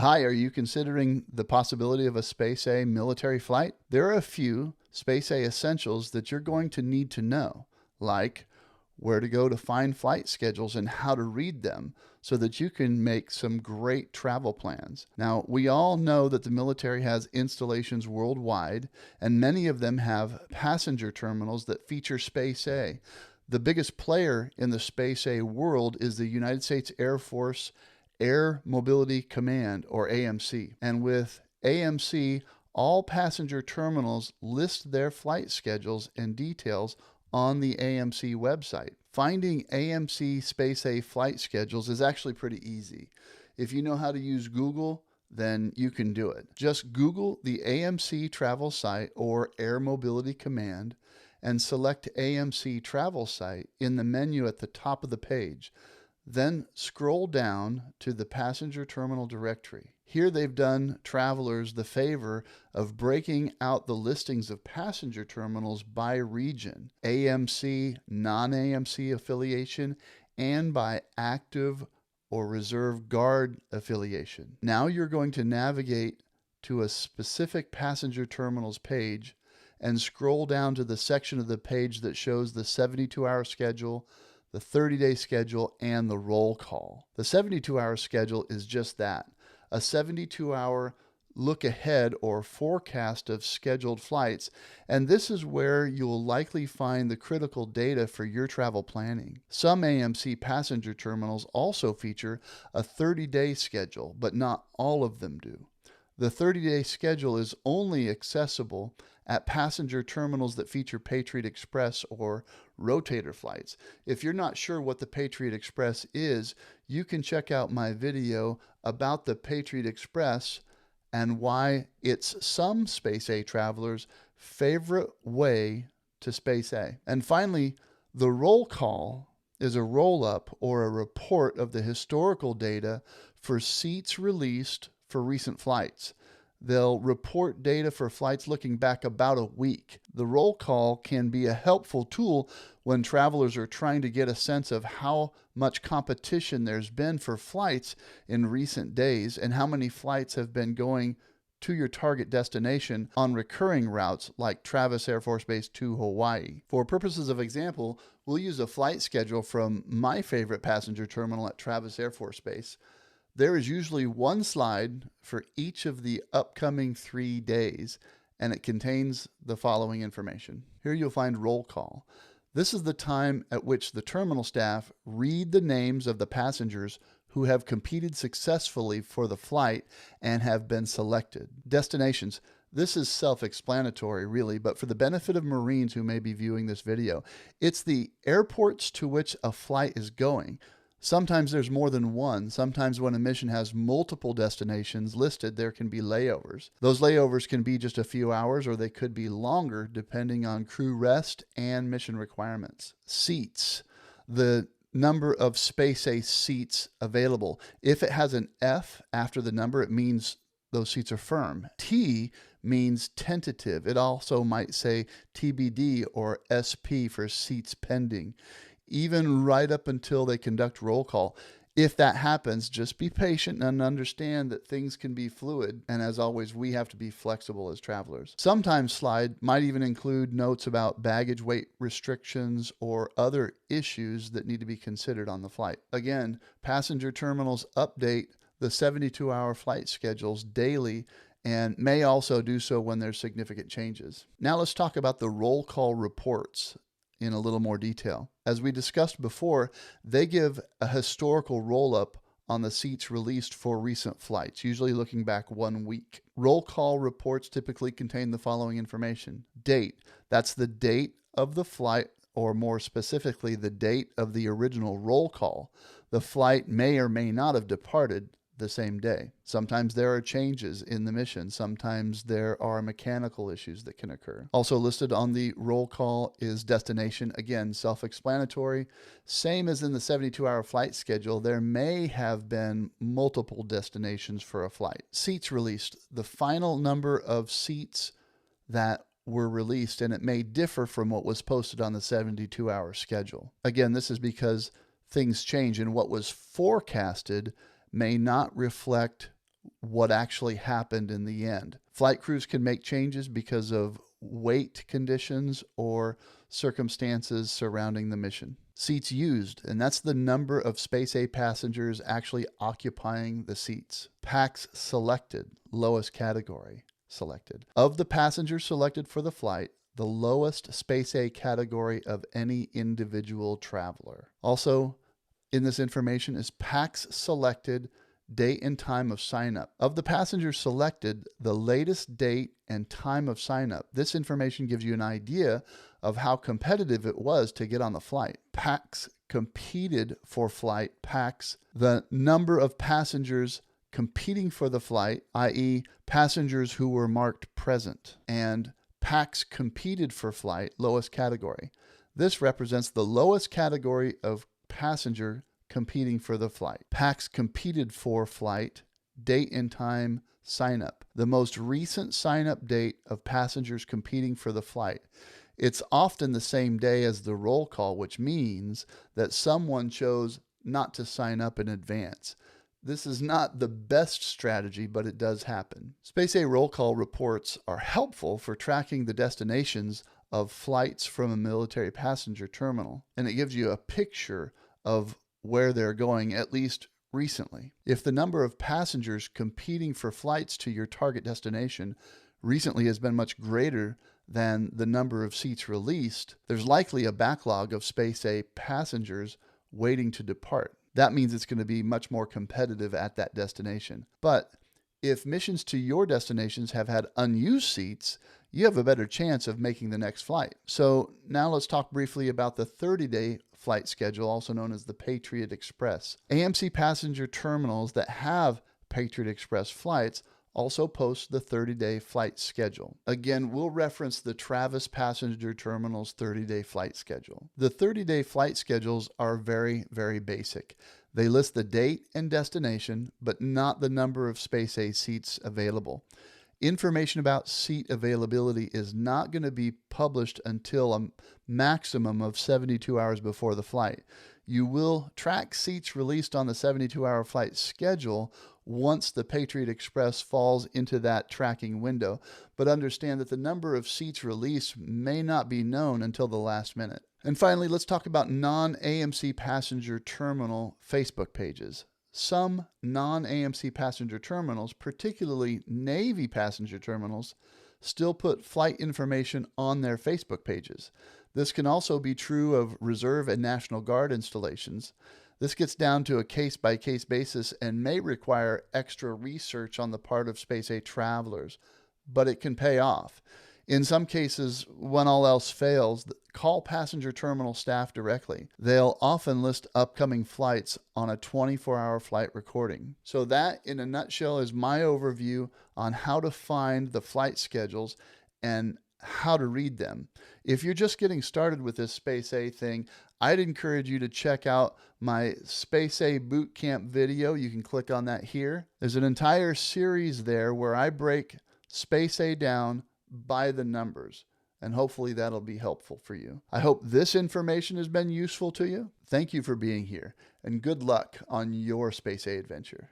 Hi, are you considering the possibility of a SpaceA military flight? There are a few SpaceA essentials that you're going to need to know, like where to go to find flight schedules and how to read them so that you can make some great travel plans. Now, we all know that the military has installations worldwide, and many of them have passenger terminals that feature SpaceA. The biggest player in the SpaceA world is the United States Air Force Air Mobility Command, or AMC. And with AMC, all passenger terminals list their flight schedules and details on the AMC website. Finding AMC SpaceA flight schedules is actually pretty easy. If you know how to use Google, then you can do it. Just Google the AMC travel site or Air Mobility Command and select AMC travel site in the menu at the top of the page. Then scroll down to the passenger terminal directory. Here they've done travelers the favor of breaking out the listings of passenger terminals by region, AMC, non-AMC affiliation, and by active or reserve guard affiliation. Now you're going to navigate to a specific passenger terminals page and scroll down to the section of the page that shows the 72-hour schedule, the 30-day schedule, and the roll call. The 72-hour schedule is just that, a 72-hour look ahead or forecast of scheduled flights, and this is where you'll likely find the critical data for your travel planning. Some AMC passenger terminals also feature a 30-day schedule, but not all of them do. The 30-day schedule is only accessible at passenger terminals that feature Patriot Express or rotator flights. If you're not sure what the Patriot Express is, you can check out my video about the Patriot Express and why it's some SpaceA travelers' favorite way to SpaceA. And finally, the roll call is a roll-up or a report of the historical data for seats released for recent flights. They'll report data for flights looking back about a week. The roll call can be a helpful tool when travelers are trying to get a sense of how much competition there's been for flights in recent days and how many flights have been going to your target destination on recurring routes like Travis Air Force Base to Hawaii. For purposes of example, we'll use a flight schedule from my favorite passenger terminal at Travis Air Force Base. There is usually one slide for each of the upcoming 3 days, and it contains the following information. Here you'll find roll call. This is the time at which the terminal staff read the names of the passengers who have competed successfully for the flight and have been selected. Destinations. This is self-explanatory, really, but for the benefit of Marines who may be viewing this video, it's the airports to which a flight is going. Sometimes there's more than one. Sometimes when a mission has multiple destinations listed, there can be layovers. Those layovers can be just a few hours or they could be longer depending on crew rest and mission requirements. Seats. The number of SpaceA seats available. If it has an F after the number, it means those seats are firm. T means tentative. It also might say TBD or SP for seats pending, even right up until they conduct roll call. If that happens, just be patient and understand that things can be fluid. And as always, we have to be flexible as travelers. Sometimes slide might even include notes about baggage weight restrictions or other issues that need to be considered on the flight. Again, passenger terminals update the 72-hour flight schedules daily and may also do so when there's significant changes. Now let's talk about the roll call reports in a little more detail. As we discussed before, they give a historical roll-up on the seats released for recent flights, usually looking back 1 week. Roll call reports typically contain the following information. Date, that's the date of the flight, or more specifically, the date of the original roll call. The flight may or may not have departed the same day. Sometimes there are changes in the mission. Sometimes there are mechanical issues that can occur. Also listed on the roll call is destination. Again, self-explanatory. Same as in the 72-hour flight schedule, there may have been multiple destinations for a flight. Seats released. The final number of seats that were released, and it may differ from what was posted on the 72-hour schedule. Again, this is because things change, and what was forecasted may not reflect what actually happened in the end. Flight crews can make changes because of weight conditions or circumstances surrounding the mission. Seats used, and that's the number of SpaceA passengers actually occupying the seats. Packs selected, lowest category selected. Of the passengers selected for the flight, the lowest SpaceA category of any individual traveler. Also, in this information is packs selected, date and time of sign up. Of the passengers selected, the latest date and time of sign up. This information gives you an idea of how competitive it was to get on the flight. Packs competed for flight. Packs, the number of passengers competing for the flight, i.e. passengers who were marked present. And packs competed for flight, lowest category. This represents the lowest category of passenger competing for the flight. Packs competed for flight, date and time, sign up. The most recent sign up date of passengers competing for the flight. It's often the same day as the roll call, which means that someone chose not to sign up in advance. This is not the best strategy, but it does happen. SpaceA roll call reports are helpful for tracking the destinations of flights from a military passenger terminal, and it gives you a picture of where they're going, at least recently. If the number of passengers competing for flights to your target destination recently has been much greater than the number of seats released, there's likely a backlog of SpaceA passengers waiting to depart. That means it's going to be much more competitive at that destination. But if missions to your destinations have had unused seats, you have a better chance of making the next flight. So now let's talk briefly about the 30-day flight schedule, also known as the Patriot Express. AMC passenger terminals that have Patriot Express flights also post the 30-day flight schedule. Again, we'll reference the Travis Passenger Terminal's 30-day flight schedule. The 30-day flight schedules are very, very basic. They list the date and destination, but not the number of SpaceA seats available. Information about seat availability is not going to be published until a maximum of 72 hours before the flight. You will track seats released on the 72-hour flight schedule once the Patriot Express falls into that tracking window, but understand that the number of seats released may not be known until the last minute. And finally, let's talk about non-AMC passenger terminal Facebook pages. Some non-AMC passenger terminals, particularly Navy passenger terminals, still put flight information on their Facebook pages. This can also be true of Reserve and National Guard installations. This gets down to a case-by-case basis and may require extra research on the part of SpaceA travelers, but it can pay off. In some cases, when all else fails, call passenger terminal staff directly. They'll often list upcoming flights on a 24-hour flight recording. So that, in a nutshell, is my overview on how to find the flight schedules and how to read them. If you're just getting started with this SpaceA thing, I'd encourage you to check out my SpaceA Bootcamp video. You can click on that here. There's an entire series there where I break SpaceA down by the numbers, and hopefully that'll be helpful for you. I hope this information has been useful to you. Thank you for being here, and good luck on your SpaceA adventure.